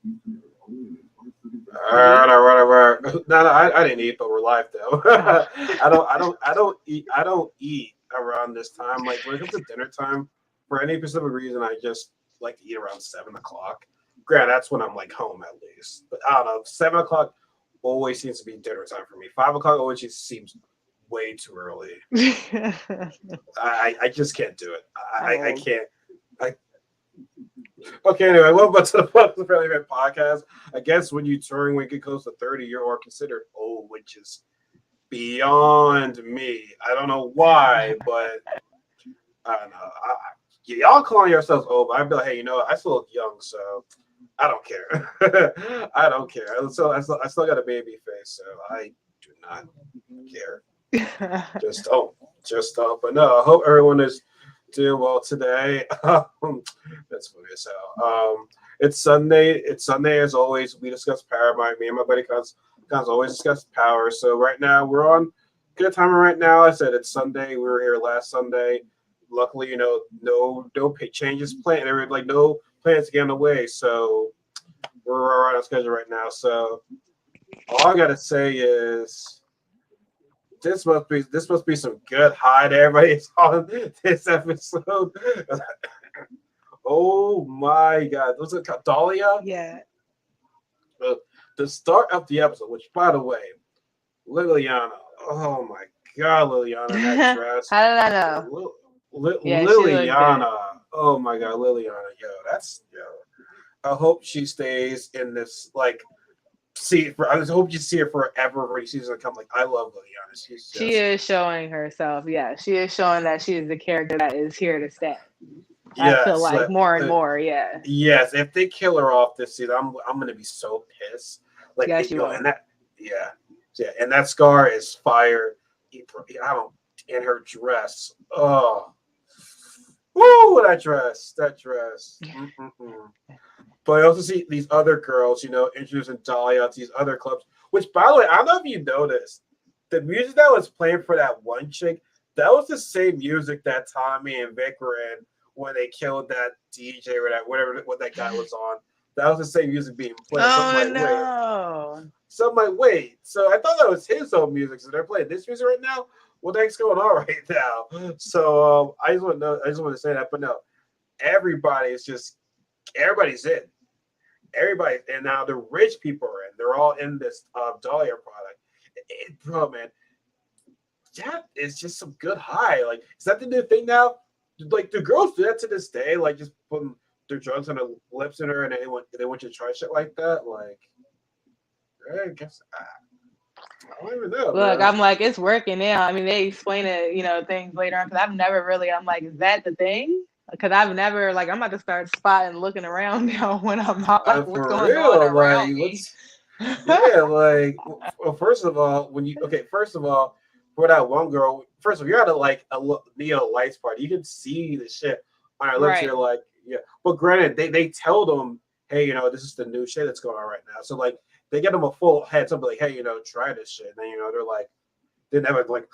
All right. No, I didn't eat, but we're live though. Oh. I don't eat around this time. Like when it comes to dinner time, for any specific reason, I just like to eat around 7 o'clock. Granted, that's when I'm like home at least. But I don't know. 7 o'clock always seems to be dinner time for me. 5 o'clock always just seems way too early. I just can't do it. I'm I old. can't. I Okay, anyway, welcome back to the Fun Fairly Event podcast. I guess when you turn when you get close to 30, you're considered old, which is beyond me. I don't know why, but I don't know. Y'all calling yourselves old, but I'd be like, hey, I still look young, so I don't care. I don't care. I still got a baby face, so I do not care. Just don't. Just don't. But no, I hope everyone is doing well today. That's funny as hell. It's Sunday. It's Sunday as always. We discuss power. Me and my buddy Cons always discuss power. So right now we're on good timing right now. I said it's Sunday. We were here last Sunday. Luckily, no changes planned. There were like no plans to get on the way. So we're right on schedule right now. So all I gotta say is this must be some good high to everybody on this episode. Oh my god. Was it called Dahlia? Yeah. Uh, the start of the episode, which by the way, Liliana. Oh my god, Liliana in that dress. How did I know? Yeah, she looked good. Liliana. Oh my god, Liliana. Yo. I hope she stays in this I just hope you see her forever when season come. Like I love Liliana. She's She just is showing herself. Yeah, she is showing that she is the character that is here to stay. I feel yes, like more and more. Yeah. yes. If they kill her off this season, I'm gonna be so pissed. Yes, you And will. yeah, yeah, and that scar is fire. I don't in her dress. Oh, woo! That dress. Mm-mm-mm. But I also see these other girls, introducing Dahlia to these other clubs. Which, by the way, I don't know if you noticed, the music that was playing for that one chick, that was the same music that Tommy and Vic were in when they killed that DJ or what that guy was on. That was the same music being played. Oh no. So I thought that was his own music. So they're playing this music right now. What the heck's going on right now? So I just want to say that. But no, everybody's in. Everybody, and now the rich people are in. They're all in this Dahlia product. Bro, man, that is just some good high. Like, is that the new thing now? Like, do girls do that to this day? Like, just putting their drugs on their lips in her, and they want you to try shit like that? Like, I guess I don't even know, Look, man. I'm like, it's working now. I mean, they explain it, things later on. Because I've never really, I'm like, is that the thing? Because I've never, like, I'm about to start spotting, looking around now when I'm out, like, what's For going on real, like, around me? what's yeah, like, well, first of all, first of all, for that one girl, first of all, you're at a neo lights party, you can see the shit on her lips. Right. You're like, yeah, but granted, they tell them, hey, this is the new shit that's going on right now. So like, they get them a full heads up, like, hey, try this shit. And then they're like, they never like,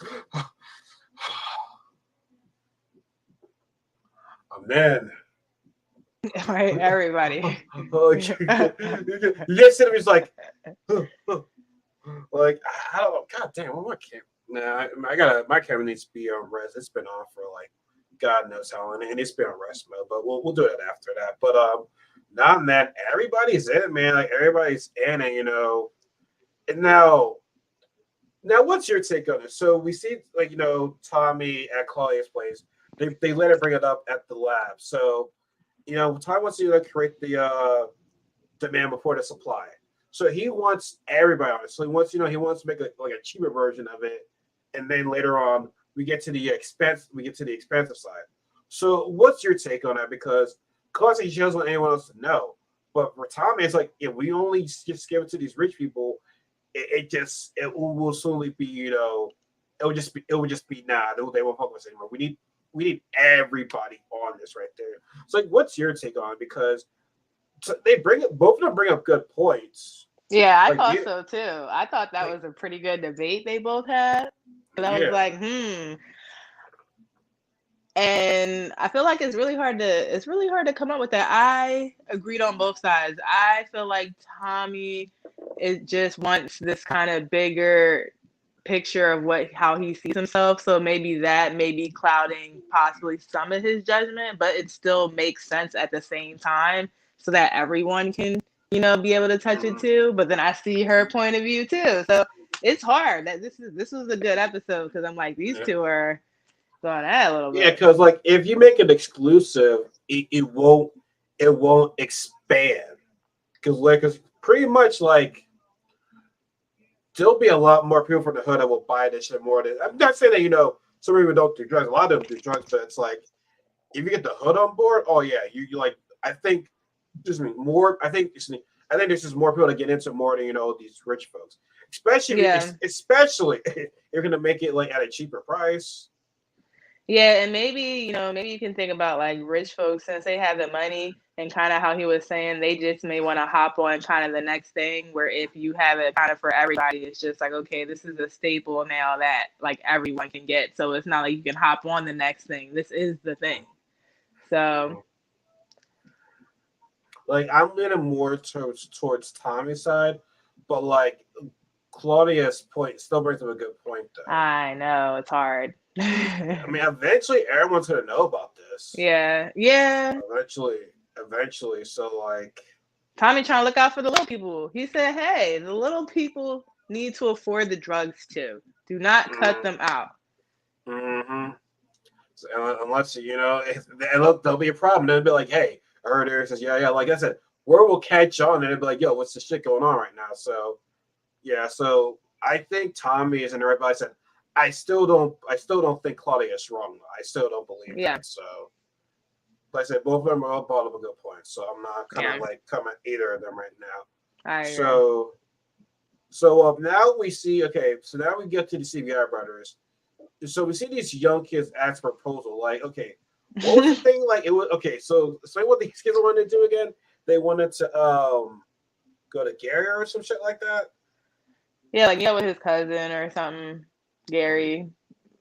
I'm in. Right, everybody. Like, you just sit there, he's like, like I don't know. God damn, what my camera? Nah, my camera needs to be on rest. It's been on for like God knows how long, and it's been on rest mode. But we'll do it after that. But not man, everybody's in it, man. Like everybody's in it, And now, what's your take on it? So we see, like Tommy at Claudia's place. They let her bring it up at the lab. So Tommy wants to create the demand before the supply. So he wants everybody on it. So he wants to make a cheaper version of it, and then later on we get to the expensive side. So what's your take on that? Because Claudia, she doesn't want anyone else to know. But for Tommy, it's like if we only just give it to these rich people, it will slowly be it would just be nah, they won't fuck with us anymore. We need everybody on this right there. So like, what's your take on it? Because both of them bring up good points. Yeah, I Like thought you, so too. I thought that like was a pretty good debate they both had. Because I was yeah, like, And I feel like it's really hard to come up with that. I agreed on both sides. I feel like Tommy it just wants this kind of bigger picture of how he sees himself. So maybe that may be clouding possibly some of his judgment, but it still makes sense at the same time so that everyone can, be able to touch it too. But then I see her point of view too. So it's hard. That this was a good episode because I'm like, these two are going at a little Yeah, bit. because like if you make it exclusive, it won't expand. Because pretty much like there'll be a lot more people from the hood that will buy this shit more than. I'm not saying that some people don't do drugs. A lot of them do drugs, but it's like if you get the hood on board, oh yeah, you like. I think just more. I think there's just more people to get into more than these rich folks. Yeah. Especially if you're gonna make it like at a cheaper price. Yeah, and maybe, maybe you can think about like rich folks since they have the money and kind of how he was saying they just may want to hop on kind of the next thing where if you have it kind of for everybody, it's just like, okay, this is a staple now that like everyone can get. So it's not like you can hop on the next thing. This is the thing. So Like I'm leaning more towards Tommy's side, but like Claudia's point still brings up a good point though. I know it's hard. I mean, eventually everyone's gonna know about this. Yeah. Yeah. Eventually. So like, Tommy trying to look out for the little people. He said, hey, the little people need to afford the drugs too. Do not cut them out. mm-hmm. So, unless there'll be a problem. They'll be like, hey, I heard Eric says, yeah. Like I said, word will catch on, and it'll be like, yo, what's the shit going on right now? So yeah. So I think Tommy is in the right. But I said, I still don't think Claudia is wrong. I still don't believe Yeah. that. So. Like I said, both of them are all brought up a good point, so I'm not gonna like come at either of them right now. I agree. So now we see. Okay, so now we get to the CVI brothers. So we see these young kids ask for proposal. Like, okay, what was the thing? Like, it was okay. So what these kids wanted to do again? They wanted to go to Gary or some shit like that. Yeah, like with his cousin or something, Gary.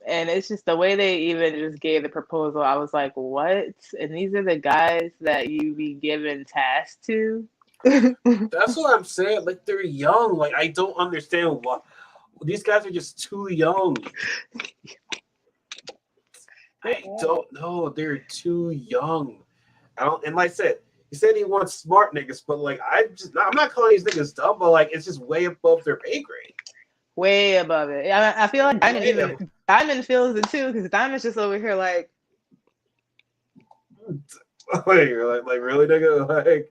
And it's just the way they even just gave the proposal. I was like, what? And these are the guys that you be given tasks to? That's what I'm saying. Like they're young. Like I don't understand why these guys are just too young. I don't know. They're too young. I don't. And like I said, he said he wants smart niggas, but like I'm not calling these niggas dumb, but like it's just way above their pay grade. Way above it. I feel like Diamond feels it too because Diamond's just over here like. Like really, nigga,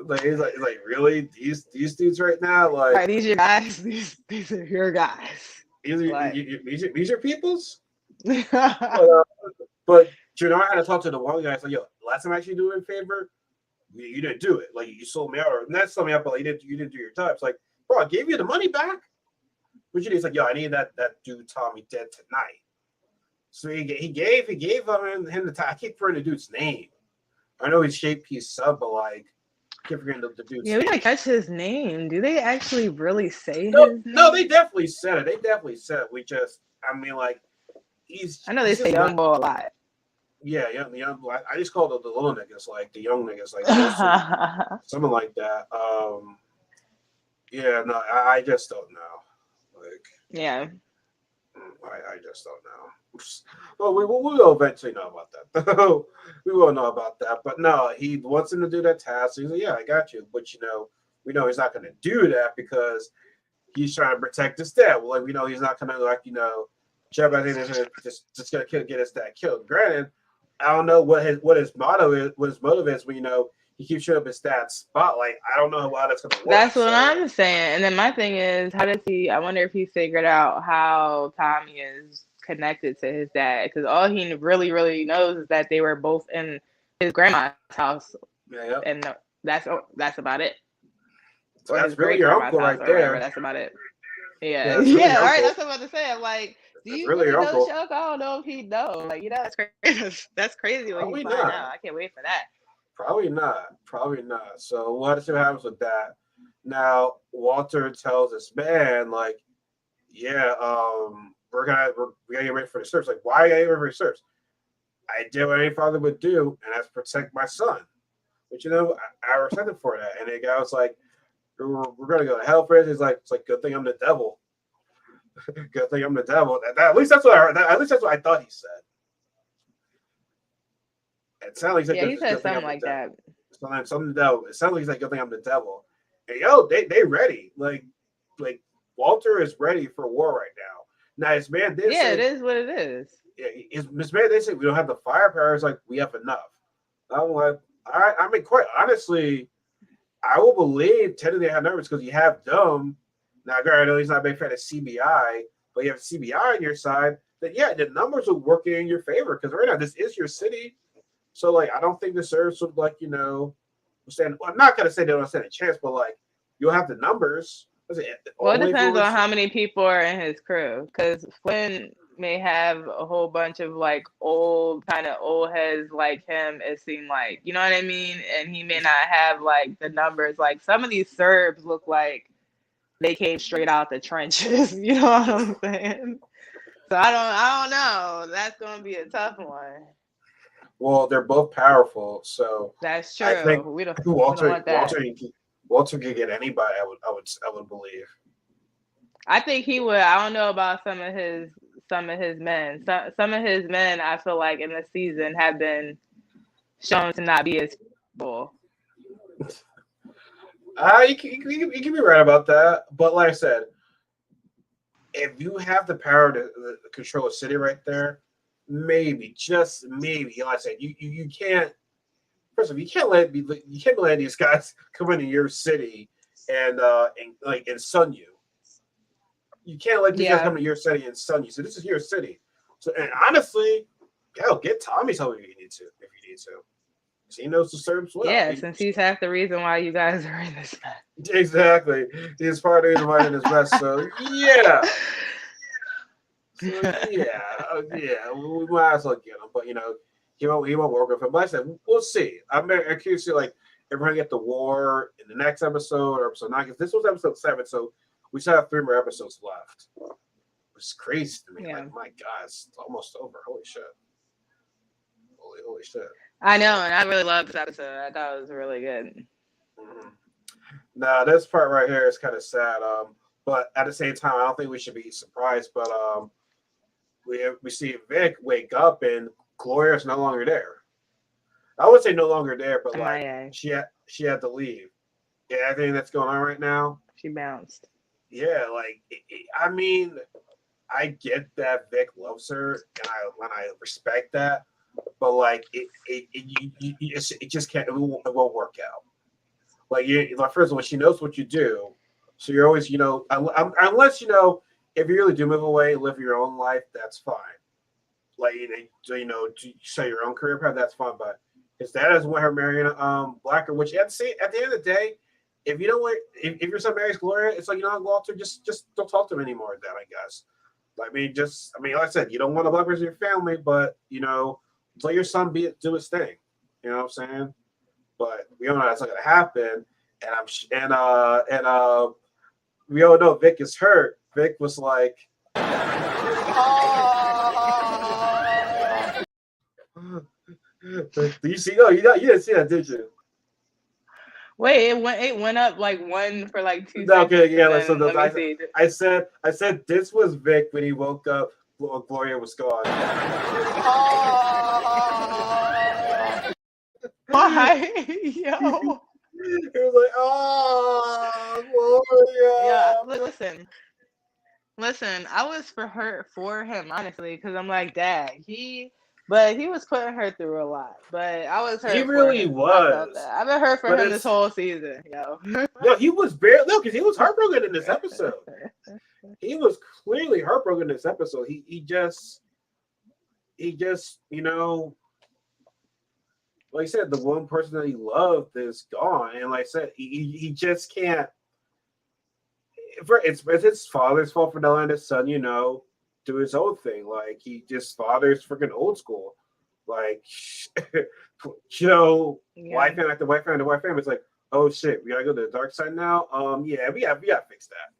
like he's like really these dudes right now, like right, these are your guys. These are your guys. These are people's. Yeah, But Jannard had to talk to the one guy. It's like, yo, last time I actually do it in favor, you didn't do it. Like you sold me out, or not sold me out, but like, you didn't do your time. It's like, bro, I gave you the money back. But it's like, yo, I need that dude Tommy dead tonight. So he gave him the time. I keep forgetting the dude's name. I know he's Shape Piece sub, but like, I keep forgetting the dude's we didn't catch his name. Do they actually really say his name? No, they definitely said it. We just, I mean, like, I know they say young boy a lot. Yeah, young. I just call the little niggas, like the young niggas, like something like that. Yeah, no, I just don't know. Like, yeah, I just don't know. Well, we will eventually know about that. We will know about that. But no, he wants him to do that task. He's like, yeah, I got you. But we know he's not going to do that because he's trying to protect his dad. Well, like we know he's not going to jeopardize just going to get his dad killed. Granted, I don't know what his motto is, what his motive is when he keeps showing up his dad's spotlight. I don't know how that's gonna work. That's what I'm saying. And then my thing is, how does he? I wonder if he figured out how Tommy is connected to his dad because all he really, really knows is that they were both in his grandma's house. Yeah. And that's about it. So that's really your uncle right there. That's about it. Yeah. Yeah. All right. That's what I'm about to say. I'm like, do you really know this uncle? I don't know if he knows. Like, that's crazy. That's crazy when he find out. I can't wait for that. Probably not. So we'll have to see what happens with that. Now Walter tells this man, like, yeah, we gotta get ready for the search. Like, why are you getting ready for the search? I did what any father would do, and that's protect my son. But I respect him for that. And the guy was like, we're gonna go to hell for it. He's like, it's like good thing I'm the devil. Good thing I'm the devil. At least that's what I heard. At least that's what I thought he said. It sounded like he said, Yeah, he good said thing something I'm the like that. devil. Something the devil. It sounded like he's like, good thing I'm the devil. And yo, they ready. Like Walter is ready for war right now. Now his man did Yeah, it say, is what it is. his man did say we don't have the firepower. It's like we have enough. I'm like, all right. I mean, quite honestly, I will believe technically I have numbers because you have Dumb. Now, I know he's not a big fan of CBI, but you have CBI on your side. Then yeah, the numbers will work in your favor because right now this is your city. So like, I don't think the Serbs would stand. Well, I'm not gonna say they don't stand a chance, but like, you'll have the numbers. Well, it Only if it depends on was. how many people are in his crew. Because Flynn may have a whole bunch of like kind of old heads like him. It seemed like, you know what I mean. And he may not have like the numbers. Like some of these Serbs look like they came straight out the trenches. You know what I'm saying? So I don't know. That's gonna be a tough one. Well, they're both powerful, so That's I think true. We don't Walter want that. Walter could get anybody. I would believe. I think he would. I don't know about some of his men. Some of his men, I feel like in the season have been shown to not be as full. You can be right about that, but like I said, if you have the power to control a city right there, maybe just maybe, like I said, you can't. First of all, you can't let these guys come into your city and sun you. You can't let these guys Yeah. come to your city and sun you. So this is your city. So and honestly, hell, get Tommy's help if you need to. If you need to, 'cause he knows the Serbs well. Yeah, since he's half the reason why you guys are in this Exactly. He's part of the reason why in his mess. So yeah. So yeah, we might as well get him. But he won't work with him. But I said we'll see. I'm curious to see like if we're gonna get the war in the next episode or episode 9. Because this was episode 7, so we still have 3 more episodes left. Which is crazy to me. Yeah. Like my God, it's almost over. Holy shit. Holy shit. I know, and I really loved this episode. I thought it was really good. Mm-hmm. Now this part right here is kind of sad. But at the same time, I don't think we should be surprised. But we see Vic wake up and Gloria's no longer there. I would say no longer there, but like MIA. she had to leave. Yeah, everything that's going on right now. She bounced. Yeah, like I mean, I get that Vic loves her, and I respect that, but like it just can't. It won't work out. Like first of all, she knows what you do, so you're always unless if you really do move away and live your own life, that's fine. Like to set your own career path, that's fine. But his dad doesn't want her marrying Blacker, which at the end of the day, if you don't want if your son marries Gloria, it's like Walter, just don't talk to him anymore. Then I guess. Like like I said, you don't want a black person in your family, but let your son do his thing. You know what I'm saying? But we all know that's not gonna happen. And we all know Vic is hurt. Vic was like, do you see? No, you didn't see that, did you? Wait, it went up like one for like 2 No, seconds. okay, yeah. And So then, let me see. I said this was Vic when he woke up. Gloria was gone. Why? Yo. It was like, Gloria. Yeah, listen. I was for him honestly, because I'm like, Dad, but he was putting her through a lot. But I was hurt. He for really him. was. I felt that. I've been hurt for But him this whole season, yo. No, he was because he was heartbroken in this episode. He was clearly heartbroken in this episode. He just like I said, the one person that he loved is gone, and like I said, he just can't. It's his father's fault for not letting his son, do his own thing. Like father's freaking old school. Like, wife and after wife and wife family. It's like, oh shit, we gotta go to the dark side now. Yeah, we gotta fix that.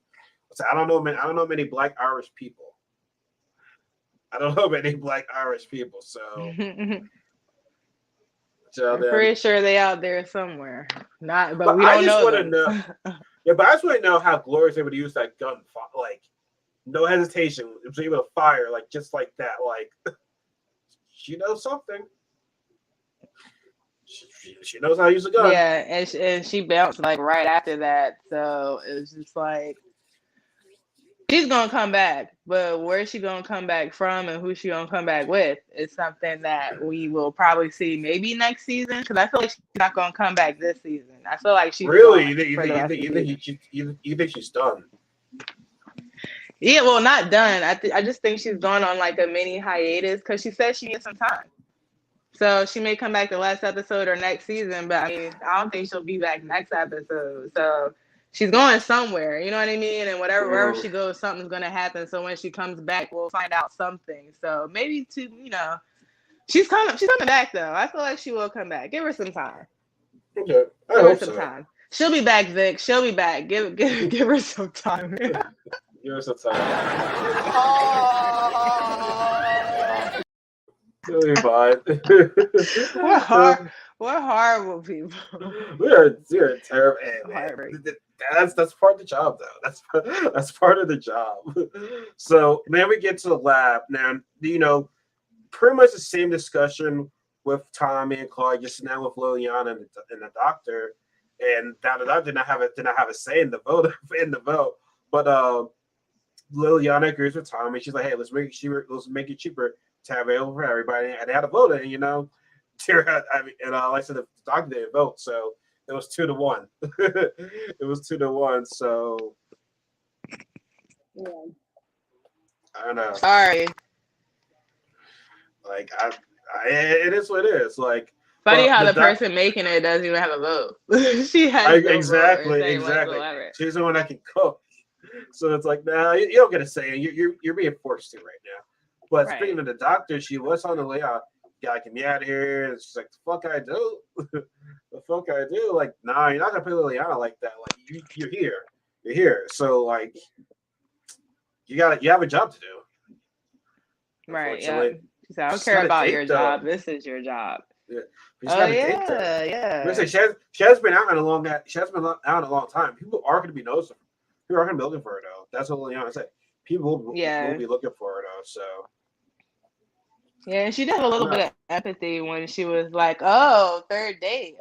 So I don't know many Black Irish people. I don't know about any Black Irish people, so I'm then pretty sure they out there somewhere. Not, but but we I don't just know want to them. know. Yeah, but I just want to know how Gloria's able to use that gun, like no hesitation. It was able to fire like just like that. Like she knows something. She knows how to use a gun. Yeah, and she bounced like right after that. So it's just like she's gonna come back, but where's she gonna come back from and who's she gonna come back with is something that we will probably see maybe next season. Because I feel like she's not gonna come back this season. I feel like she's Really, gone for the rest of the season. you think she's done? Yeah, well, not done. I just think she's gone on like a mini hiatus because she said she needs some time. So she may come back the last episode or next season, but I mean, I don't think she'll be back next episode. So she's going somewhere, you know what I mean? And wherever she goes, something's gonna happen. So when she comes back, we'll find out something. So maybe she's coming back though. I feel like she will come back. Give her some time. Okay, I Give her hope some so. time. She'll be back, Vic. She'll be back. Give her some time. Give us a time. It'll be fine. We're horrible people. We're terrible. Hey, man. Heartbreak. That's part of the job, though. That's part of the job. So then we get to the lab. Now, pretty much the same discussion with Tommy and Claude, just now with Liliana and the doctor. And now the doctor did not have a say in the vote. But Liliana agrees with Tommy. She's like, "Hey, let's make it cheaper to have available for everybody." And they had a vote, and like I said, the doctor didn't vote, so it was 2-1. It was 2-1. So Yeah. I don't know. Sorry. Like it is what it is. Like Funny how the person making it doesn't even have a vote. She has no exactly. whatsoever. She's the one that can cook. So it's like, nah, you don't get a say. You're being forced to right now. But speaking of the doctor, she was on the layout. Gotta get me out of here. And she's like, the fuck I do? The fuck I do? Like, nah, you're not gonna pay Liliana like that. Like you're here. You're here. So like you have a job to do. Right, yeah. She said, I don't care about your job. This is your job. Yeah. Yeah. She has been out in a long time. People are gonna be noticing. People are gonna be looking for her though. That's what Liliana said. People will be looking for her though. So yeah, and she did have a little bit of empathy when she was like, "Oh, third date.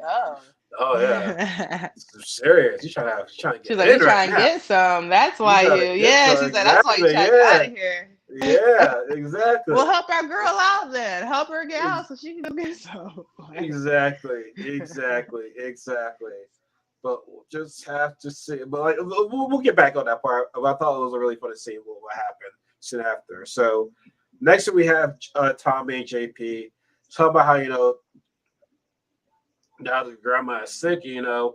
Oh yeah, serious. She's trying to get. She's like, "You trying to get some? That's why you." Yeah, she said, "That's why you trying to get out of here." Yeah, exactly. Well, help our girl out then. Help her get out so she can go get some. Exactly. But we'll just have to see. But like, we'll get back on that part. I thought it was a really funny scene. What happened soon after. So next we have Tommy and JP. Talk about how now the grandma is sick. JP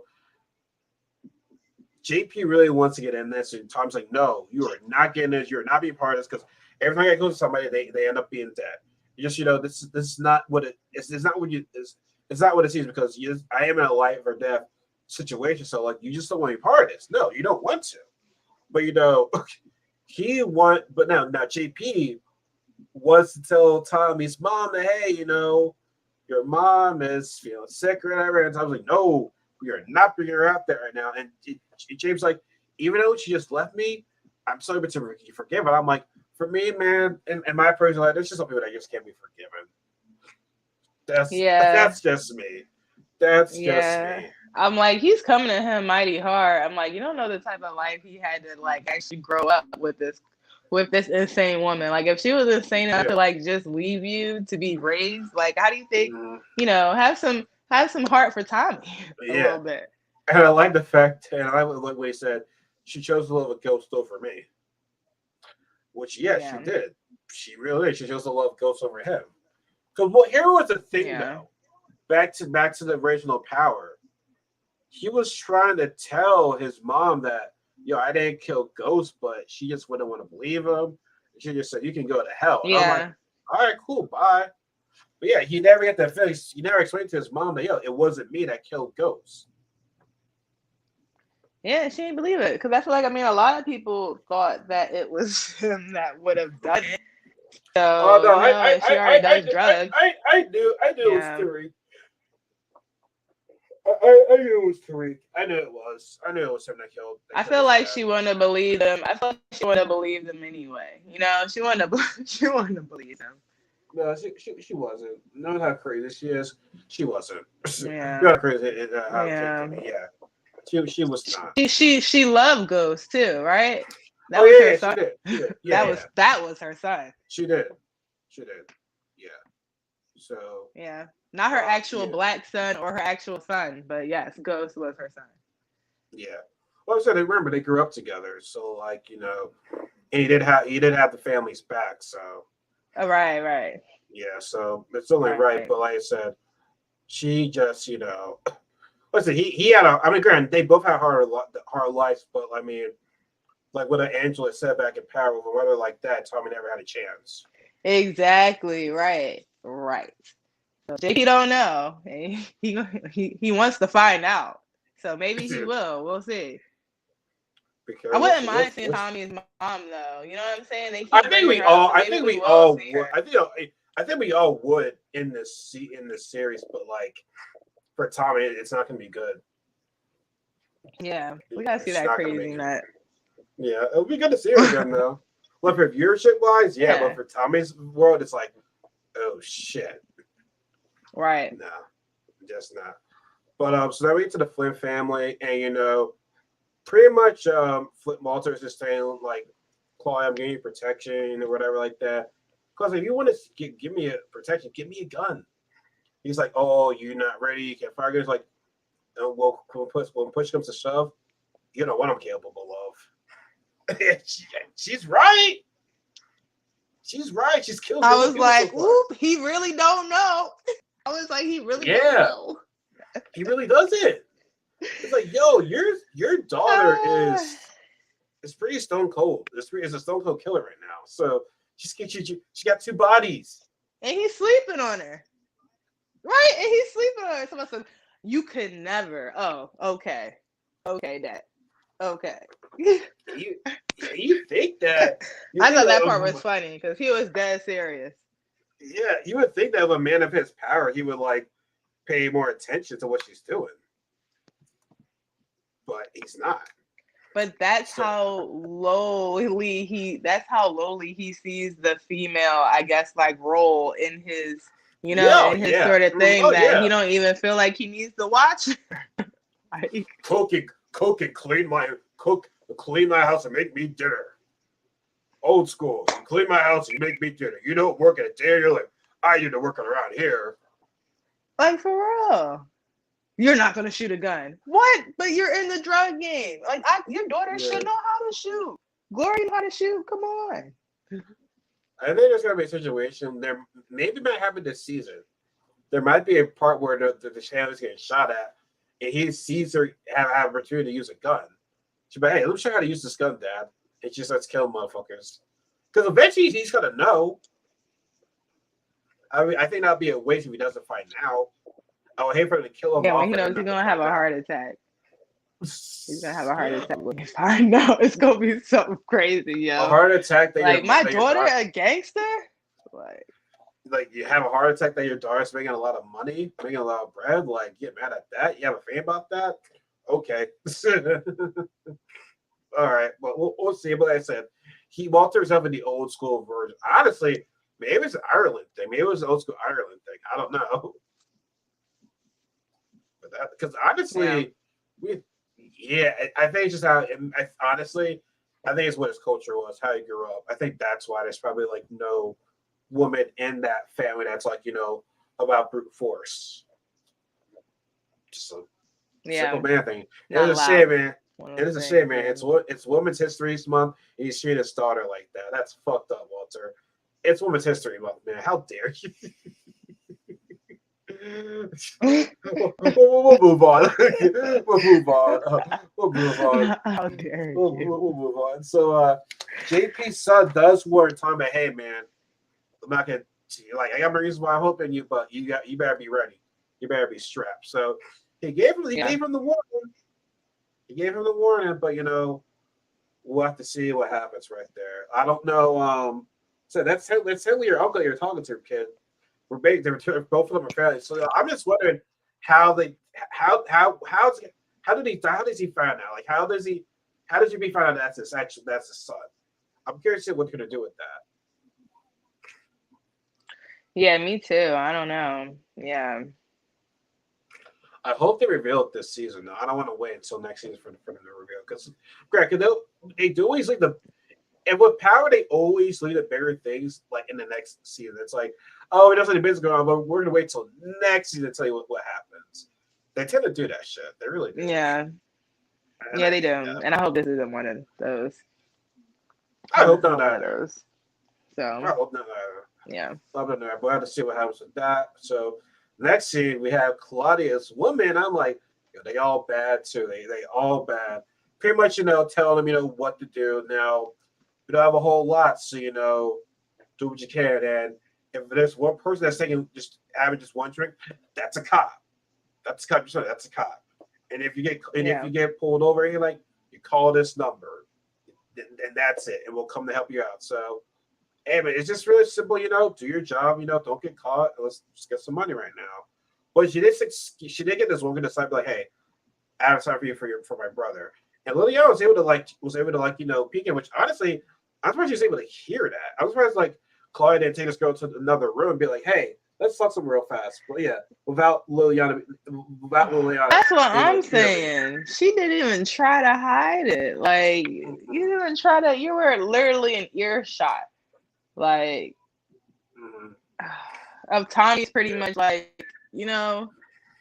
really wants to get in this, and Tom's like, "No, you are not getting this. You're not being part of this because every time I go to somebody, they end up being dead. You just this is not what it is. It's not what it's not what it seems because I am in a life or death situation. So like you just don't want to be part of this. No, you don't want to. But but now JP wants to tell Tommy's mom that hey, your mom is feeling sick or whatever. And Tom's like, no, we are not bringing her out there right now. And James like, even though she just left me, I'm sorry but to forgive her. I'm like, for me, man, and my personal life, there's just some people that just can't be forgiven. That's just me. That's just me. I'm like, he's coming at him mighty hard. I'm like, you don't know the type of life he had to like actually grow up with this insane woman. Like, if she was insane enough to like just leave you to be raised, like, how do you think? Have some heart for Tommy a little bit. And I like the fact, and I like what he said. She chose to love a ghost over me, which she did. She really did. She chose to love ghosts over him. Because here was the thing though. Back to the original power. He was trying to tell his mom that, I didn't kill ghosts, but she just wouldn't want to believe him. She just said, you can go to hell. Yeah. I'm like, all right, cool, bye. But yeah, he never got that fixed. He never explained to his mom that, it wasn't me that killed ghosts. Yeah, she didn't believe it. Because I feel like, a lot of people thought that it was him that would have done it. Oh So, no, if she already does drugs, I knew it was yeah. Tariq. I knew it was Tariq. I knew it was. I knew it was him that I killed feel his like dad. she wouldn't have believed him. I feel like she wouldn't have believed him anyway. She wouldn't have, she wouldn't have believed him. No, she wasn't. Knowing how crazy she is, she wasn't. You Yeah. know how crazy how a kid can Yeah. be. Yeah, she was not. She loved Ghost too, right? Oh That was yeah, her yeah, she son. did. She did. Yeah, that yeah, was that was her son. she did. She did. Yeah. So, Yeah. Not her actual yeah, black son or her actual son, but yes, Ghost was her son. yeah. Well, I said, remember they grew up together, so like and he did have the family's back, so Oh, right. yeah, so it's only right. Right. But like I said, she just listen, he had a. I mean, granted, they both had hard lives, but I mean, like what Angela said back in Power, with a weather like that, Tommy never had a chance. Exactly. Right. So JP don't know. He wants to find out. So maybe he will. We'll see. Because I wouldn't what's mind seeing Tommy's mom though. You know what I'm saying? They I keep think bringing we her up, all so I maybe think we we will all see would her. I think we all would in this series, but like for Tommy, it's not gonna be good. Yeah, we gotta see It's that not gonna crazy make it. nut. Yeah, it'll be good to see her again though. Well, for viewership wise, yeah, but Yeah, for Tommy's world, it's like, oh shit, right. no, just not. But so then we get to the Flynn family, and pretty much Flip Walter is just saying like, Chloe, I'm giving you protection or whatever like that. Because if you want to give me a protection, give me a gun. He's like, oh, you're not ready. You can't fire guns. Like, well, when push comes to shove, you know what I'm capable of. She's right. She's right. She's killed I many was people so like, far. "Oop, he really don't know." I was like, "He really don't Yeah, know." he really does it. It's like, yo, your daughter Ah. is pretty stone cold. Is a stone cold killer right now. So she got two bodies. And he's sleeping on her, right? And he's sleeping on her. Someone said, "You could never." Oh, okay, Dad. Okay. You you think that you I think thought that part was of funny because he was dead serious. yeah, you would think that of a man of his power, he would like pay more attention to what she's doing, but he's not. But that's So how lowly he sees the female, I guess, like role in his, yeah, in his yeah, sort of thing oh that yeah. he don't even feel like he needs to watch. Like, Cook and clean my house and make me dinner. Old school. You clean my house and you make me dinner. You don't work at a day of your life. I do the working around here. like for real. You're not gonna shoot a gun. What? But you're in the drug game. Like your daughter Yeah. should know how to shoot. Glory know how to shoot. Come on. I think there's gonna be a situation there. Maybe might happen this season. There might be a part where the channel is getting shot at, and he sees her have an opportunity to use a gun. She's like, "Hey, let me show you how to use this gun, Dad." And she starts killing motherfuckers. Because eventually he's gonna know. I mean, I think that'd be a waste if he doesn't find out. I would hate for him to kill him Yeah, when off he and then knows he's not to gonna have find a out. heart attack. He's gonna have a heart attack when he find out. It's gonna be something crazy, A yo. heart attack that Like my that your daughter daughter, a gangster? Like like you have a heart attack that your daughter's making a lot of money, making a lot of bread. Like, get mad at that? You have a fan about that? Okay. All right. Well, we'll see. But like I said, Walter's up in the old school version. Honestly, maybe it's an Ireland thing. Maybe it was an old school Ireland thing. I don't know. But that because yeah. honestly, yeah, I think it's just how. Honestly, I think it's what his culture was, how he grew up. I think that's why there's probably like no woman in that family that's like about brute force. Just a simple Yeah. man thing. And Not it's a shame, loud. man. One It of is those a shame, things, man. yeah. It's Women's History Month, and he's treating his daughter like that. That's fucked up, Walter. It's Women's History Month, man. How dare you? We'll move on. We'll move on. We'll move on. How dare you? We'll move on. So, JP's son does warn Tommy, "Hey, man, I'm not gonna like. I got my reasons why I'm helping you, but you better be ready. You better be strapped." So he gave him Yeah. the warning. He gave him the warning, but we'll have to see what happens right there. I don't know. So that's Henley your uncle you're talking to, kid. Both of them are family. So I'm just wondering how they how does he find out? Like how does he be found out that's his son? I'm curious to see what they're gonna do with that. Yeah, me too. I don't know. Yeah. I hope they reveal it this season. Though. I don't want to wait until next season for them to reveal because, Greg, they do always leave the and with Power they always leave the bigger things like in the next season. It's like, oh, it doesn't have business going on, but we're gonna wait till next season to tell you what happens. They tend to do that shit. They really do. Yeah. And Yeah, they do. And I hope this isn't one of those. I hope not one of either. those. So I hope not either. yeah. I don't know. We'll have to see what happens with that. So next scene we have Claudia's woman. I'm like, yo, they all bad too. They all bad. Pretty much, telling them, what to do. Now, you don't have a whole lot, so do what you can. And if there's one person that's having just one drink, that's a cop. That's a cop. That's a cop. And if you get pulled over, you call this number, and that's it. And we'll come to help you out. So. Hey, man, it's just really simple, do your job, don't get caught. Let's just get some money right now. But she did get this woman to decide, like, hey, I have time for you for my brother. And Liliana was able to peek in, which honestly, I'm surprised she was able to hear that. I was surprised Claudia didn't take this girl to another room and be like, hey, let's fuck some real fast. But yeah, without Liliana. That's what I'm saying. She didn't even try to hide it. Like, you were literally in earshot. Like of Tommy's pretty much the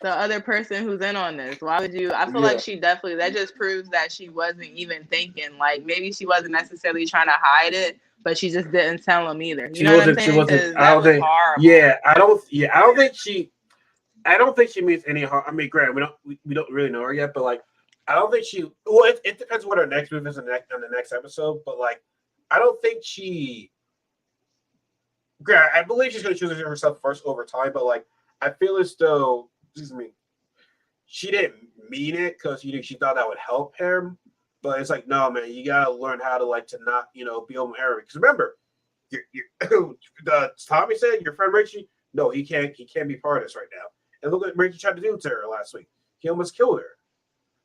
other person who's in on this. Why would you? I feel like she definitely, that just proves that she wasn't even thinking. Like maybe she wasn't necessarily trying to hide it, but she just didn't tell him either. You know what I'm saying? She wasn't. I don't think. Horrible. Yeah, I don't think she. I don't think she means any harm. I mean, granted, we don't really know her yet, but I don't think she. Well, it depends what her next move is on the next episode, but I don't think she. I believe she's going to choose herself first over time, but I feel as though, she didn't mean it because she thought that would help him. But it's no, man, you got to learn how to not be over. Because remember, Tommy said your friend Richie, no, he can't be part of this right now. And look what Richie tried to do to her last week. He almost killed her.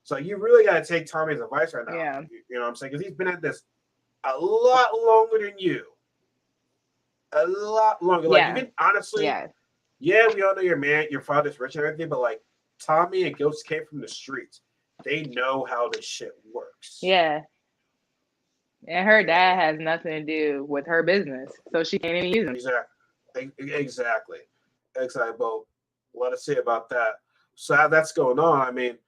So you really got to take Tommy's advice right now. Yeah. You know what I'm saying? Because he's been at this a lot longer than you. A lot longer. You can honestly, we all know your father's rich and everything, but Tommy and Ghost came from the streets. They know how this shit works. Yeah. And her dad has nothing to do with her business, so she can't even use him. Exactly. Well, let us see about that. So that's going on. I mean,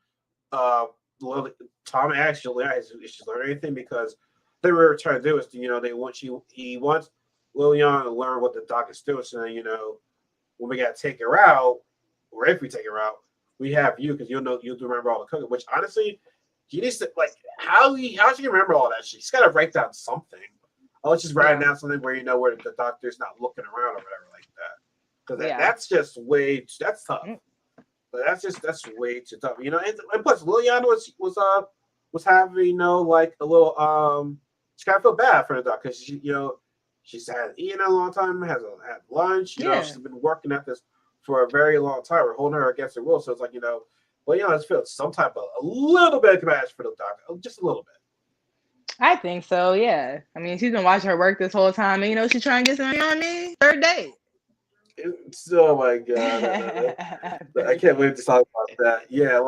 Tommy actually she's learned anything because they were trying to do is he wants Liliana to learn what the doc is doing. So then, when we got to take her out, or if we take her out, we have you because you'll remember all the cooking. Which honestly, he needs to how she can remember all that shit. She's got to write down something. Let's just write down something where where the doctor's not looking around or whatever like that. Because that's just that's tough. But that's way too tough. And plus Liliana was having a little she kind of felt bad for the doctor because she's had eaten a long time, hasn't had lunch. She's been working at this for a very long time. We're holding her against her will. So it's let's feel some type of a little bit of compassion for the doctor, just a little bit. I think so, yeah. I mean, she's been watching her work this whole time, and she's trying to get some on me. Third date. Oh my god, I can't wait to talk about that. Yeah,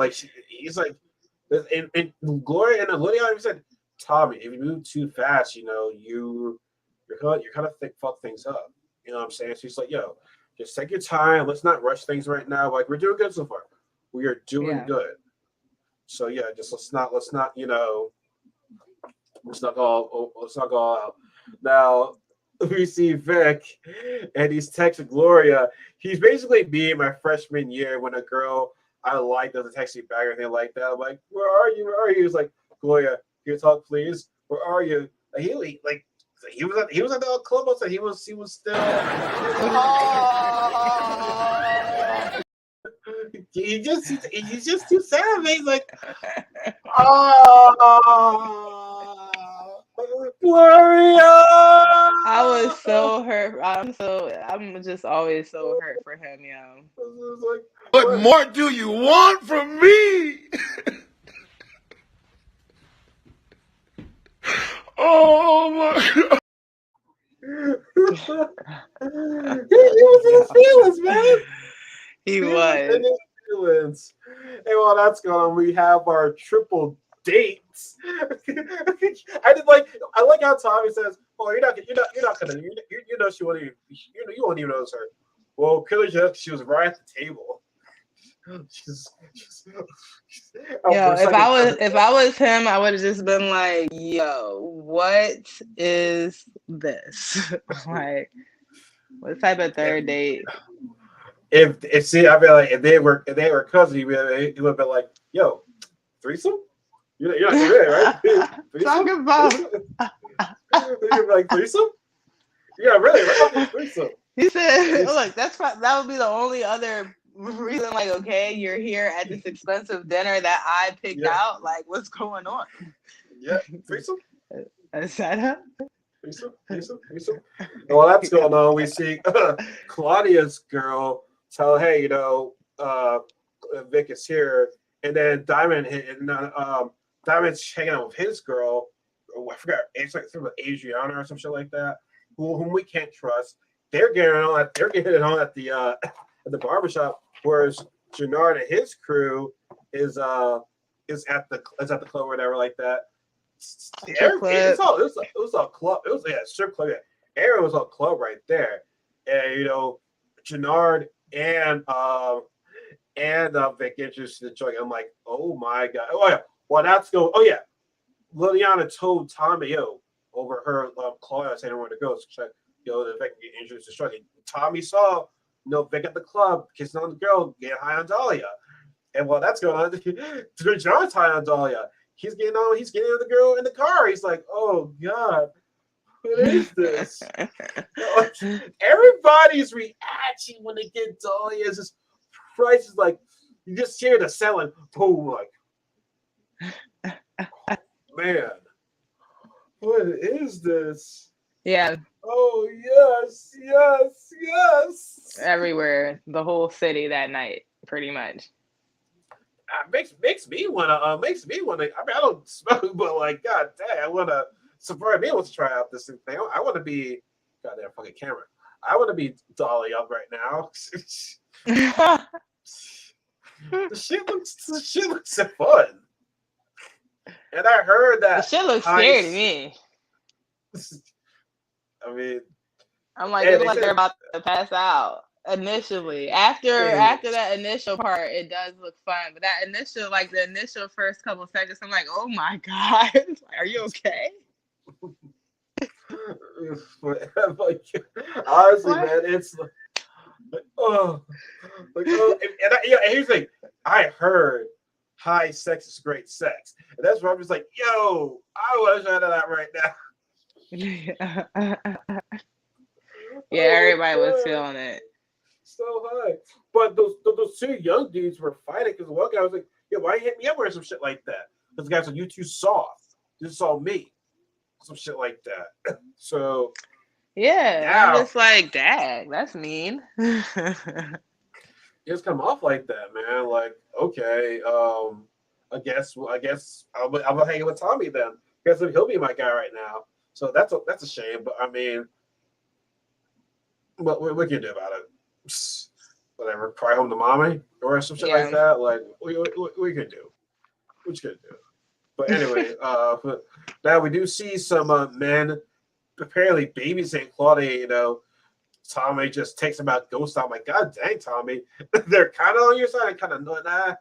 he's and Gloria and Lydia said, Tommy, if you move too fast, you're kind of fuck things up. You know what I'm saying? So he's yo, just take your time. Let's not rush things right now. We're doing good so far. We are doing good. So yeah, just let's not let's not go all out. Now we see Vic and he's texting Gloria. He's basically being my freshman year when a girl I like doesn't text me back or anything like that. I'm like, where are you? Where are you? He's like, Gloria, can you talk, please? Where are you? He was at the club. So he was still. He's just too sad. He's like, oh, Gloria. I just so hurt. I'm just always so hurt for him, yo. Like, what more do you want from me? Oh my God. he was in his feelings, man. He In was. his feelings. Hey, while that's going on, we have our triple dates. I like how Tommy says, "Oh, you're not gonna, you know, she won't even, you won't even notice her." Well, clearly she was right at the table. She's Yo, if I was him, I would have just been like, "Yo, what is this? Like, what type of third date?" If see, I feel like if they were cousins, he would have been like, "Yo, threesome? You're not really right? Talk about. You're like threesome? Yeah, really, right? Okay, threesome." He said, "Look, that would be the only other reason. Like, okay, you're here at this expensive dinner that I picked out. Like, what's going on?" Yeah, threesome. Is that her? Threesome. Well, that's going on. We see Claudia's girl tell, "Hey, you know, Vic is here," and then Diamond's hanging out with his girl. Oh, I forgot. It's like something like Adriana or some shit like that. Whom we can't trust. They're getting it on at the at the barbershop, whereas Jannard and his crew is at the club or whatever like that. It was a club. It was a strip club. Yeah. Aaron was a club right there, and you know, Jannard and Vic introduced to the joint. I'm like, oh my god. Oh yeah. Well, that's go. Oh yeah. Liliana told Tommy, yo, over her Claudia saying where to go. So the Vic get introduced to the joint. Tommy saw, Vic at the club kissing on the girl, getting high on Dahlia, and while that's going on, John's high on Dahlia. He's getting on the girl in the car. He's like, oh god. What is this? Everybody's reaction when they get Dahlia is just price is like you just hear the selling boom like man, what is this? Yeah. Oh yes. Everywhere, the whole city that night, pretty much. Makes me wanna. I mean, I don't smoke, but like, god dang, I wanna. Surprise me wants to try out this thing. I want to be goddamn fucking camera. I want to be Dolly up right now. the shit looks so fun. And I heard that the shit looks scary to me. I mean, I'm like, they look like they're about to pass out initially. After that initial part, it does look fun. But that the initial first couple seconds, I'm like, oh my god, are you okay? Like, honestly, man, it's and here's the thing. I heard high sex is great sex, and that's why I'm just like, yo, I want to try that out right now. Yeah, everybody was feeling it. So high, but those two young dudes were fighting because one guy was like, "Yo, why you hit me up wearing some shit like that?" Because the guy said, "You too soft. Just saw me." Some shit like that. So yeah, I'm just like, dang, that's mean. It's come off like that, man. Like, okay, I guess I'm hanging with Tommy then. I guess he'll be my guy right now. So that's a shame. But I mean, what can you do about it? Whatever. Cry home to mommy or some shit like that. Like, we can do. What you gonna do? But anyway, now we do see some men apparently babysitting Claudia. Tommy just takes him out, ghost out. I'm like, god dang, Tommy. They're kind of on your side and kind of nah.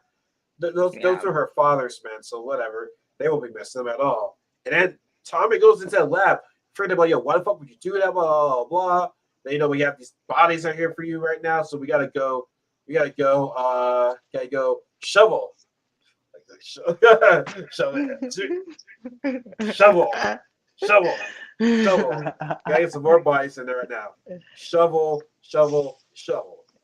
Those are her father's men, so whatever. They won't be missing them at all. And then Tommy goes into the lab, afraid about, yo, why the fuck would you do that? Blah, blah, blah. Then, we have these bodies out here for you right now, so we gotta go shovel. Shovel. Gotta get some more bodies in there right now. Shovel.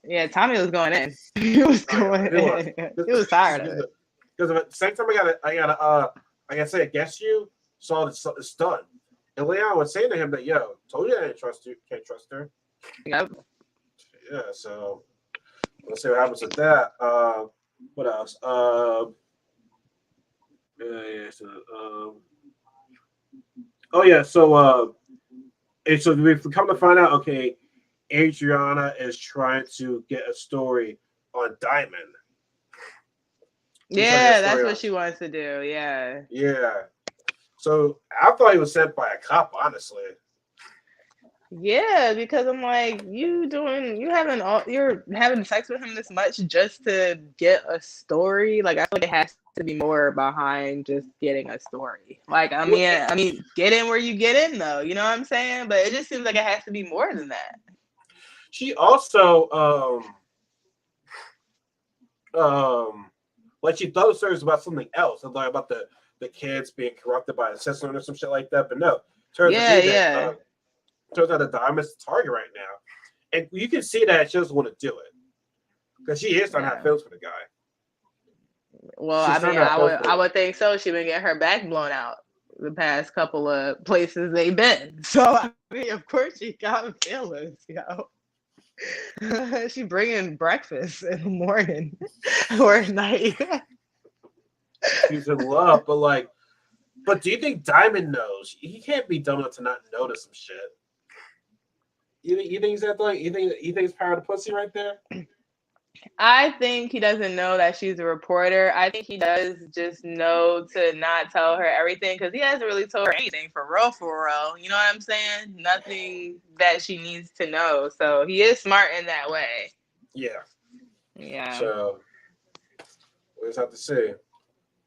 Yeah, Tommy was going in. He was going in. He was tired of it. Because at the same time, I gotta say, I guess you saw the stun, And Leon was saying to him that, yo, told you I didn't trust you, can't trust her. Yep. Yeah, so let's see what happens with that. What else? Oh yeah, and so we've come to find out, okay, Adriana is trying to get a story on Diamond. Yeah, that's what she wants to do. Yeah. Yeah. So I thought he was sent by a cop, honestly. Yeah, because I'm like, you're having sex with him this much just to get a story. Like, I feel like it has to be more behind just getting a story. Like, I mean, get in where you get in, though. You know what I'm saying? But it just seems like it has to be more than that. She also, like she thought the story was about something else, like about the kids being corrupted by a system or some shit like that. But no, turns out that Diamond's the target right now, and you can see that she doesn't want to do it because she is starting to have feelings for the guy. Well, I mean, I would think so. She's been getting her back blown out the past couple of places they've been. So I mean, of course she got feelings, yo. She bringing breakfast in the morning or at night. She's in love, but do you think Diamond knows? He can't be dumb enough to not notice some shit. You think he's that thing? You think it's power of the pussy right there? I think he doesn't know that she's a reporter. I think he does just know to not tell her everything because he hasn't really told her anything for real. You know what I'm saying? Nothing that she needs to know. So he is smart in that way. Yeah. Yeah. So we'll just have to see.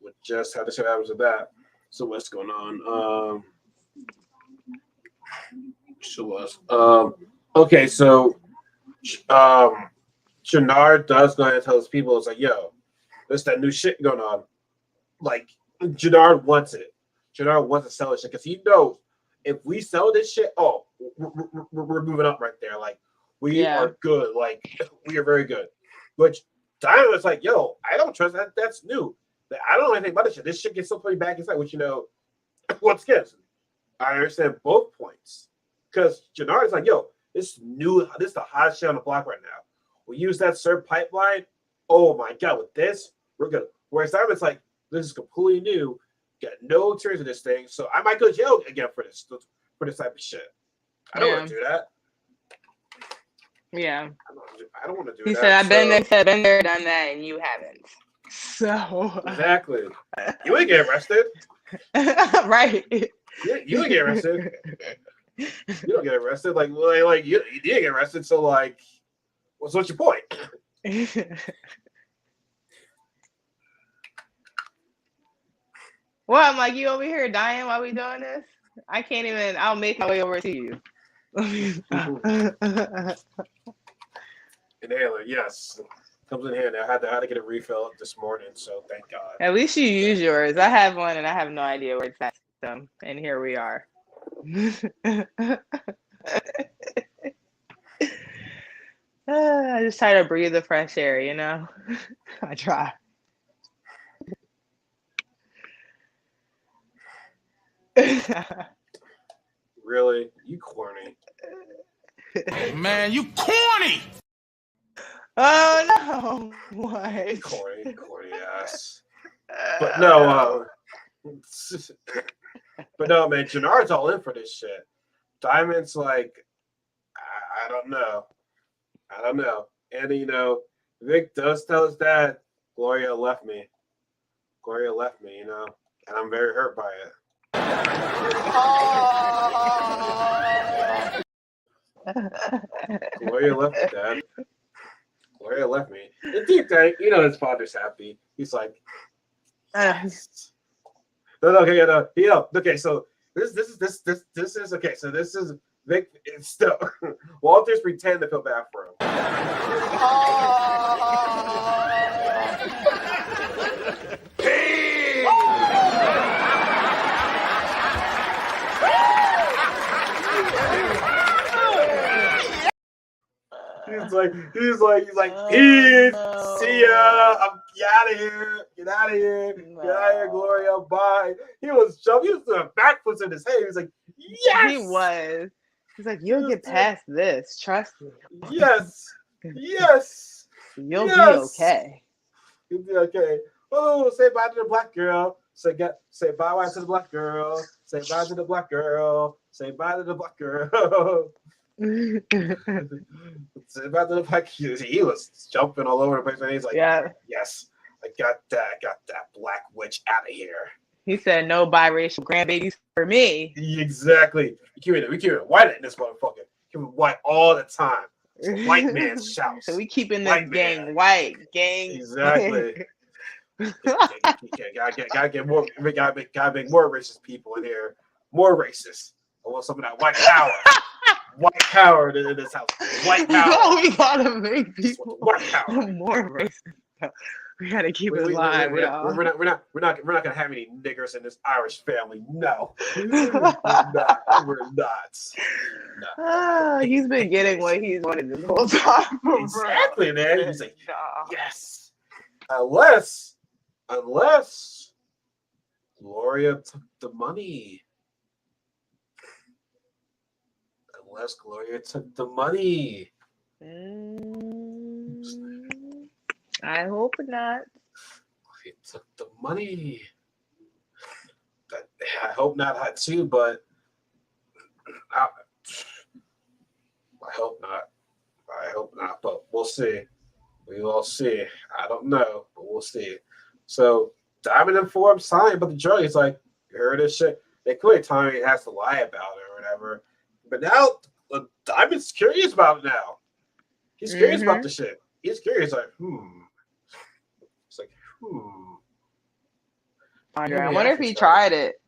We'll just have to see what happens with that. So what's going on? Okay, so Jannard does go ahead and tell his people, it's like, yo, there's that new shit going on. Like, Jannard wants it. Jannard wants to sell this shit because he knows if we sell this shit, we're moving up right there. Like, we are good. Like, we are very good. Which Diamond was like, yo, I don't trust that. That's new. Like, I don't know anything about this shit. This shit gets so played back inside, which, once again, I understand both points. Because Jannard is like, yo, this is the hot shit on the block right now. We use that CERT pipeline. Oh my god, with this, we're good. Whereas Diamond's like, this is completely new. Got no experience in this thing, so I might go to jail again for this type of shit. I don't want to do that. Yeah. I don't want to do that. He said, I've been there, done that, and you haven't. So exactly. You ain't get arrested. Right. You ain't get arrested. You don't get arrested. Like you didn't get arrested, so like what's your point? Well, I'm like, you over here dying while we doing this? I can't even, I'll make my way over to you. Inhaler, yes. Comes in handy. I had to get a refill this morning, so thank God. At least you use yours. I have one and I have no idea where it's at. And here we are. I just try to breathe the fresh air, I try. Really? You corny. Man, you corny! Oh, no. What? Corny ass. But no, man, Jannard's all in for this shit. Diamond's like, I don't know. And, Vic does tell his dad, Gloria left me, and I'm very hurt by it. Gloria left me, Dad. Gloria left me. The deep down, his father's happy. He's like, okay, so this is okay. So this is Vic. It's still Walter's pretending to feel bad for him. He's like, peace, see ya, I'm out of here, get out of here, Gloria, bye. He was doing backflips in his head. He was like, Yes, He was. He's like, you'll get past this. Trust me. Yes, yes, You'll be yes. okay. You'll be okay. Oh, say bye to the black girl. Say bye to the black girl. Say bye to the black girl. Say bye to the black girl. Say bye to the black girl. He was jumping all over the place, and he's like, Yeah. yes, I got that black witch out of here. He said no biracial grandbabies for me. Exactly. We keep it white in this motherfucker. Keep it white all the time. It's a white man's shout. So we keeping this White gang man. white. Gang. Exactly. gotta get more. We gotta make more racist people in here. More racist. I want some of that white power. White power in this house. White power. No, we gotta make people white power. more racist. We gotta keep it alive, y'all. We're not gonna have any niggers in this Irish family. No, we're not. No. He's been getting what he's wanted this whole time. Exactly, man. He's like, no. yes. Unless Gloria took the money. Unless Gloria took the money. I hope not. He took the money. I hope not too, but I hope not. I hope not, but we'll see. We will see. I don't know, but we'll see. So Diamond informed Tommy about the drug. He's like, you heard this shit? They clearly Tommy has to lie about it or whatever. But now Diamond's curious about it now. He's curious about the shit. He's curious, like, It's like, Andre, I wonder if he tried it.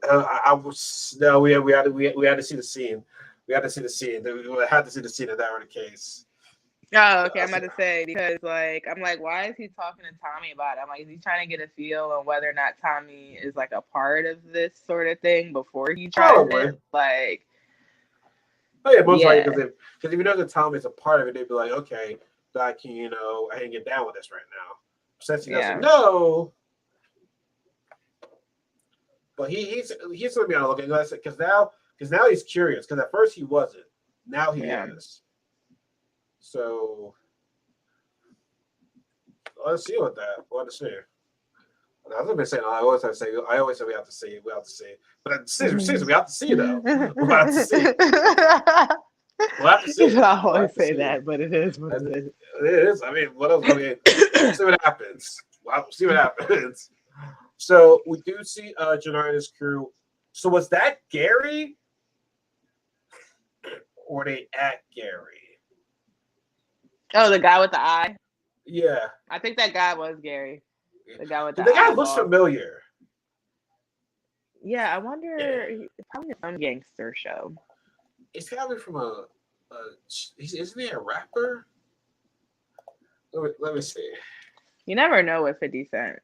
I was no. We had to see the scene. We had to see the scene. We had to see the scene if that were the case. Oh, okay. I'm about to say because I'm like, why is he talking to Tommy about it? I'm like, is he trying to get a feel on whether or not Tommy is like a part of this sort of thing before he tries it? Like, oh yeah, most likely because if you know that Tommy's a part of it, they'd be like, okay, I can I can get down with this right now. Since he doesn't know, but he's gonna be on the lookout because now he's curious because at first he wasn't. Now he is. So let's see what that. Let's see. I've been saying I always say we have to see. But seriously, we have to see though. We'll have to see. We'll have to see. I always say that, but it is what it is. It is. I mean, what else? I mean, we'll see what happens. We'll see what happens. So we do see Jannar and his crew. So was that Gary? Or they at Gary? Oh, the guy with the eye? Yeah. I think that guy was Gary. The guy with the guy looks familiar. Yeah, I wonder. Probably some gangster show. It's probably from isn't he a rapper? Let me see. You never know with 50 Cent.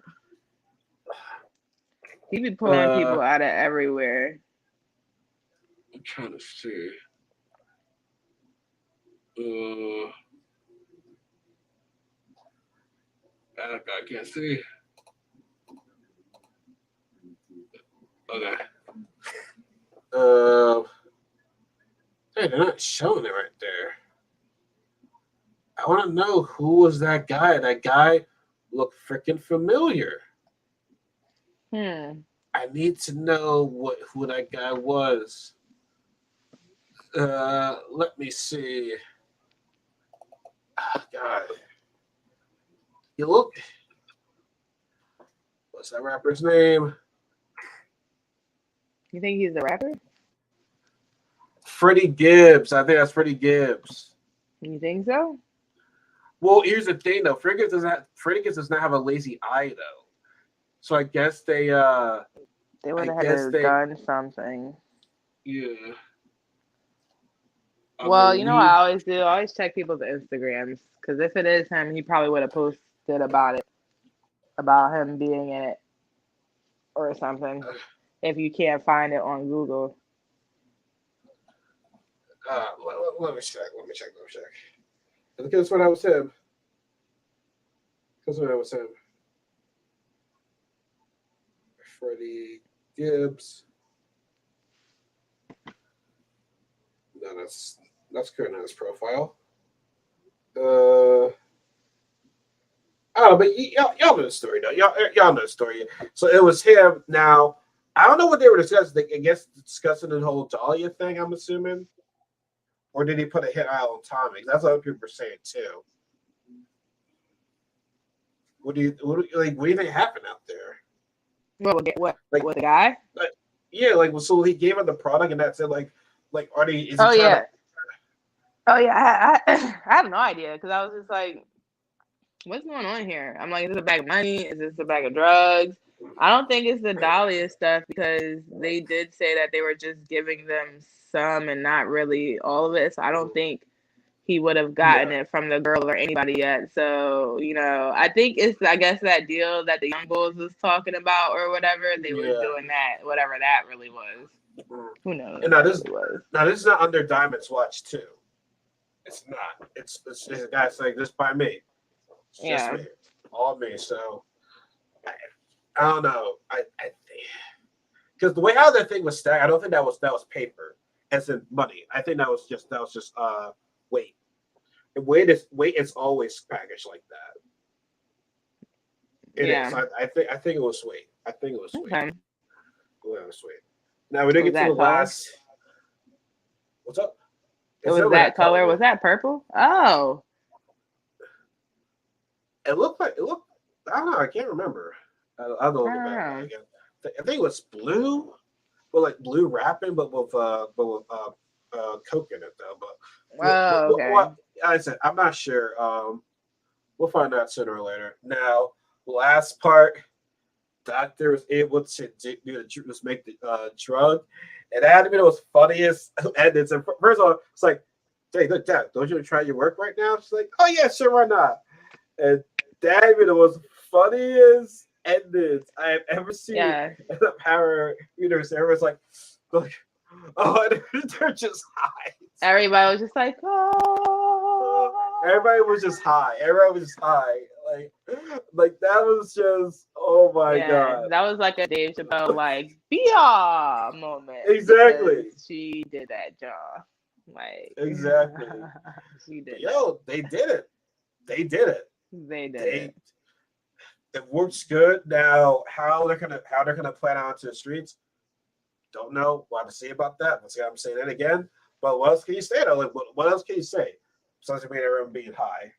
He be pulling people out of everywhere. I'm trying to see. I can't see. Okay. Hey, they're not showing it right there. I want to know who was that guy. That guy looked freaking familiar. I need to know who that guy was. Let me see. Oh, God. You look. What's that rapper's name? You think he's a rapper? Freddie Gibbs. I think that's Freddie Gibbs. You think so? Well, here's the thing though. Freddie Gibbs does not have a lazy eye though. So I guess they would have had to done something. Yeah. Well, you know what I always do? I always check people's Instagrams because if it is him, he probably would have posted about him being in it or something. If you can't find it on Google. Let me check. Because when I was him. Freddie Gibbs. No, that's current on his profile. I don't know, but y'all know the story though. Y'all know the story. So it was him. Now I don't know what they were discussing. I guess discussing the whole Dahlia thing. I'm assuming, or did he put a hit out on Tommy? That's what other people were saying too. What do you think happened out there? What Like, with the guy? Yeah, like so he gave him the product and that's it. Like are they? Is he Oh trying yeah. to? Oh yeah. I have no idea because I was just like, what's going on here? I'm like, is this a bag of money? Is this a bag of drugs? I don't think it's the Dahlia stuff because they did say that they were just giving them some and not really all of it. So I don't think he would have gotten it from the girl or anybody yet. So, I think it's, I guess, that deal that the Young Bulls was talking about or whatever. They was doing that, whatever that really was. Who knows? And now this is not under Diamond's watch too. It's not. It's a guy saying this by me. It's just me. All me. So I don't know. I because the way how that thing was stacked, I don't think that was paper as in money. I think that was just weight. And weight is always packaged like that. It is. I think it was weight. I think it was weight. Okay. It was weight. Now we didn't get to the last. What's up? It was that color. Was that purple? Oh. It looked. I don't know. I can't remember. I'll go look it back again. I think it was blue, but like blue wrapping, but with coke in it though. But okay. I said I'm not sure. We'll find out sooner or later. Now, last part. Doctor was able to make the drug, and that had to be the most funniest endings. And first of all, it's like, hey, look, Dad, don't you want to try your work right now? She's like, oh yeah, sure, why not? And that had to be the most funniest endings I have ever seen in the Power universe. Everyone's like, oh, they're just high. Everybody was just like, oh. Everybody was just high. Like that was just, oh my god. That was like a Dave Chappelle like BR moment. Exactly. She did that job. Like exactly. She did. They did it. They did it. They did it. It works good. Now how they're gonna plan out to the streets, don't know. We'll have to see about that. Let's see, I'm saying that again. But what else can you say though? Like, what else can you say? Besides everyone being high.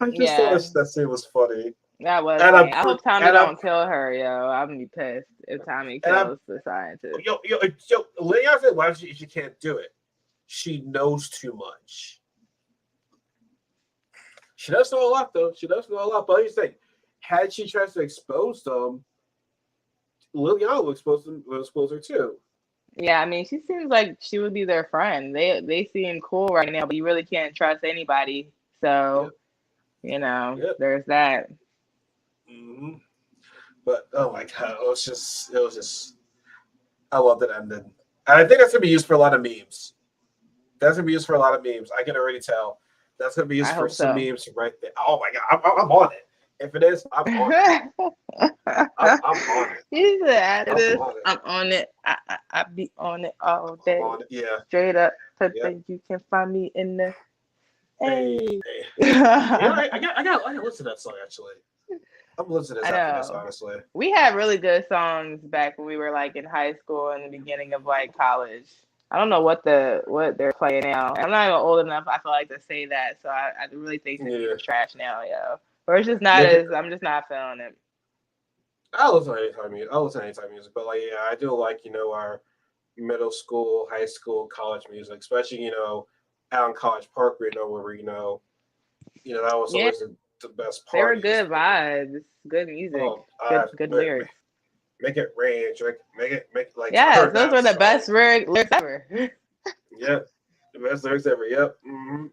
I just thought that scene was funny. That was funny. I hope Tommy don't kill her, yo. I'm gonna be pissed if Tommy kills the scientist. Leon said, why she can't do it? She knows too much. She does know a lot, though. But here's the thing. Had she tried to expose them, Liliana will expose her too. Yeah, I mean, she seems like she would be their friend. They seem cool right now, but you really can't trust anybody. So, there's that. Mm-hmm. But oh my god, it was just. I loved it ended, and I think that's gonna be used for a lot of memes. I can already tell. That's gonna be used for some memes right there. Oh my god, I'm on it. If it is, I'm on it. I'm on it. You said I'm on it. I be on it all day. Yeah. Straight up. You can find me in the. Hey. I got to listen to that song actually. I'm listening to that after this, honestly. We had really good songs back when we were like in high school and the beginning of like college. I don't know what they're playing now. I'm not even old enough, I feel like, to say that. So I really think this is trash now, yo. Or it's just not I'm just not feeling it. I listen to anytime music, but like I do like, our middle school, high school, college music, especially, out in College Park, where that was always the best part. They were good vibes, good music, good lyrics. Make it rain, make like those were the best lyrics ever. Yeah, the best lyrics ever. Yep. Mm-hmm.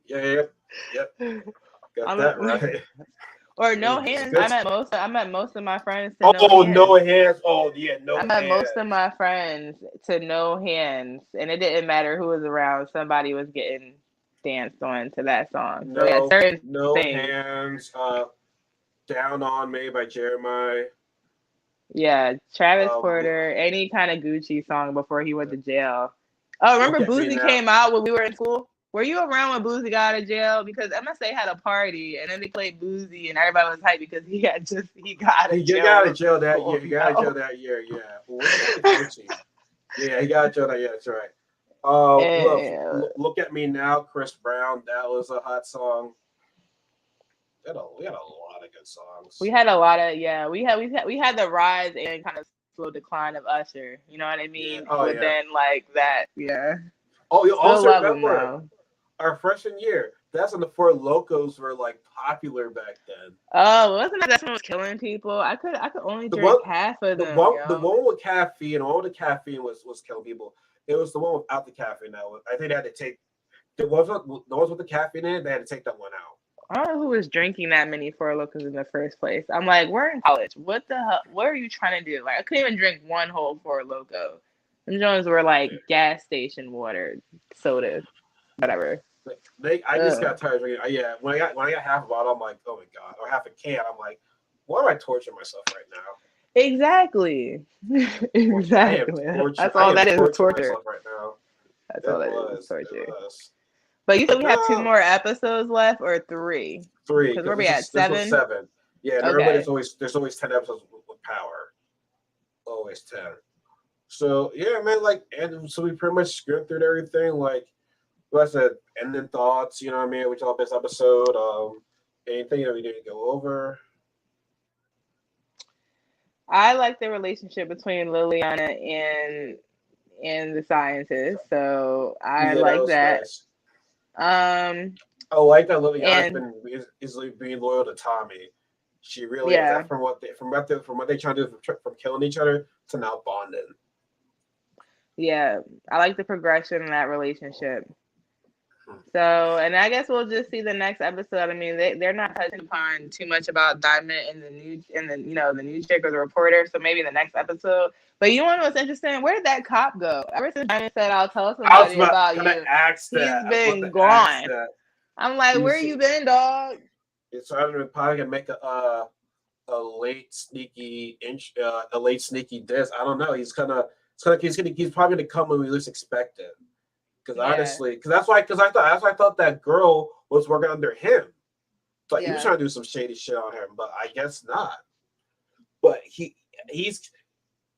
Yep. Got that right. Or No Hands. I met most of my friends to No Hands. Oh yeah, No Hands. I met most of my friends to No Hands, and it didn't matter who was around. Somebody was getting danced on to that song. So No Hands. Down on Me by Jeremiah. Yeah, Travis Um, Porter, any kind of Gucci song before he went to jail. Oh, remember Look at me Boozy now. came out when we were in school? Were you around when Boozy got out of jail? Because MSA had a party and then they played Boozy and everybody was hyped because he got out He of jail. got out of jail that School. year. He got out of jail that year. Yeah. Well, was 2014. Yeah, he got out of jail that year. That's right. Look at me now, Chris Brown. That was a hot song. We had a lot of good songs. We had a lot of we had the rise and kind of slow decline of Usher. You know what I mean? Yeah. Oh, but yeah. then like that, yeah. Oh, you Still also love him remember though. our freshman year. That's when the Four Locos were like popular back then. Oh, wasn't that one was killing people? I could only drink half of them. The one with caffeine, was killing people. It was the one without the caffeine. I think they had to take the ones with the caffeine in it. They had to take that one out. I don't know who was drinking that many Four Locos in the first place. I'm like, we're in college. What the hell? What are you trying to do? Like, I couldn't even drink one whole Four Loco. And Jones were like gas station water, soda, whatever. I just got tired of drinking. Yeah, when I got half a bottle, I'm like, oh my god, or half a can, I'm like, why am I torturing myself right now? Exactly. Exactly. That's all that is torture. Right now. That's all that is torture. But you said we have 2 more episodes left, or 3? 3. Because where we at 7? 7. Yeah, and okay. There's always 10 episodes with Power. Always 10. So yeah, man, and so we pretty much scripted through everything. Like I said, ending thoughts. You know what I mean? Which all this episode. Anything that we didn't go over. I like the relationship between Liliana and the scientist, so I like that. Nice. I like that Liliana is being loyal to Tommy. She really is. That from what they trying to do from killing each other to now bonding. Yeah, I like the progression in that relationship. So, and I guess we'll just see the next episode. I mean, they're not touching upon too much about Diamond and the news chick or the reporter. So maybe the next episode. But you know what's interesting? Where did that cop go? Ever since Diamond said, "I'll tell somebody about you," he's been gone. I'm like, where you been, dog? So I don't know. Probably gonna make a late sneaky diss. I don't know. He's probably gonna come when we least expect it. Because honestly, that's why I thought that girl was working under him. So he was trying to do some shady shit on him, but I guess not. But he's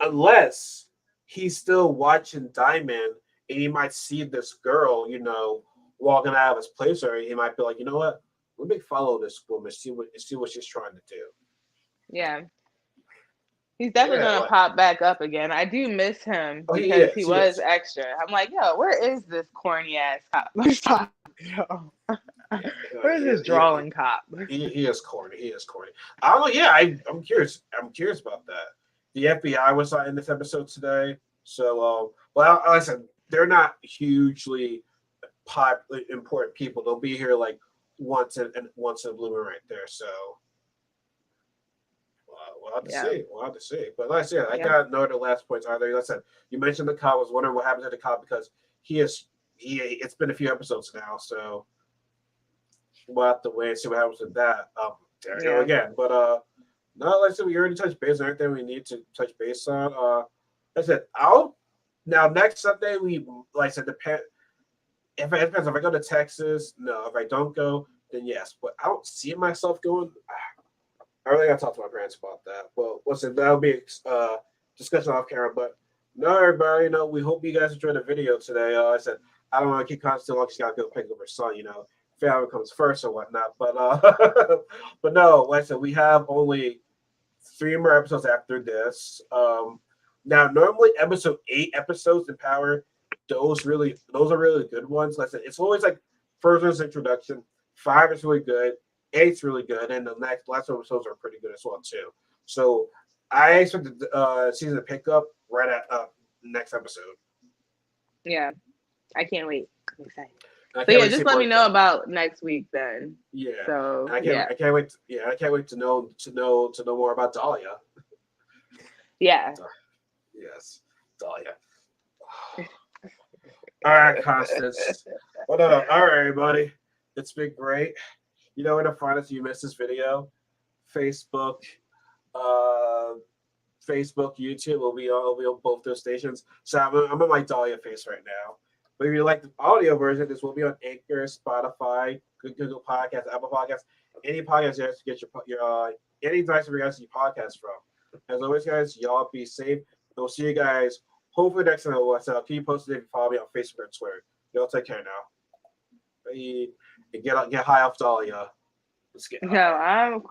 unless he's still watching Diamond and he might see this girl, walking out of his place, or he might be like, you know what? Let me follow this woman, see what she's trying to do. Yeah. He's definitely gonna pop back up again. I do miss him because he was extra. I'm like, yo, where is this corny ass cop? Where's this drawing cop? He is corny. He is corny. I don't know. Yeah, I'm curious. I'm curious about that. The FBI was in this episode today, so like I said, they're not hugely important people. They'll be here like once in a blue moon right there. So. We'll have to see. But like I said, I got no other last points either. Like I said, you mentioned the cop. I was wondering what happened to the cop because it's been a few episodes now, so we'll have to wait and see what happens with that. There you go again. But no, like I said, we already touched base on everything we need to touch base on. Like I said, next Sunday like I said, depends. If I go to Texas, no. If I don't go, then yes. But I don't see myself going. I really got to talk to my parents about that. Well, that'll be discussion off camera. But no, everybody, we hope you guys enjoyed the video today. I said I don't want to keep content too long. She's got to go pick up her son. Family comes first or whatnot. But but no, like I said, we have only 3 more episodes after this. Now normally episode 8 episodes in Power, those are really good ones. Like I said, it's always like first introduction. 5 is really good. 8's really good, and the last episodes are pretty good as well too. So I expect the season to pick up right at next episode. Yeah, I can't wait. I'm excited. So yeah, just let me know about next week then. Yeah. So I can't wait. I can't wait to know more about Dahlia. Yeah. Yes, Dahlia. All right, Constance. All right, everybody. It's been great. You know where to find us if you missed this video. Facebook, Facebook, YouTube. We'll be on both those stations. So I'm on my Dahlia face right now. But if you like the audio version, this will be on Anchor, Spotify, Google Podcasts, Apple Podcasts, any podcast you guys get your any device where you guys see podcasts from. As always, guys, y'all be safe. We'll see you guys hopefully next time. I'll keep you posted if you follow me on Facebook and Twitter. Y'all take care now. Bye. And get high off Dahlia. Let's get high. No, I'm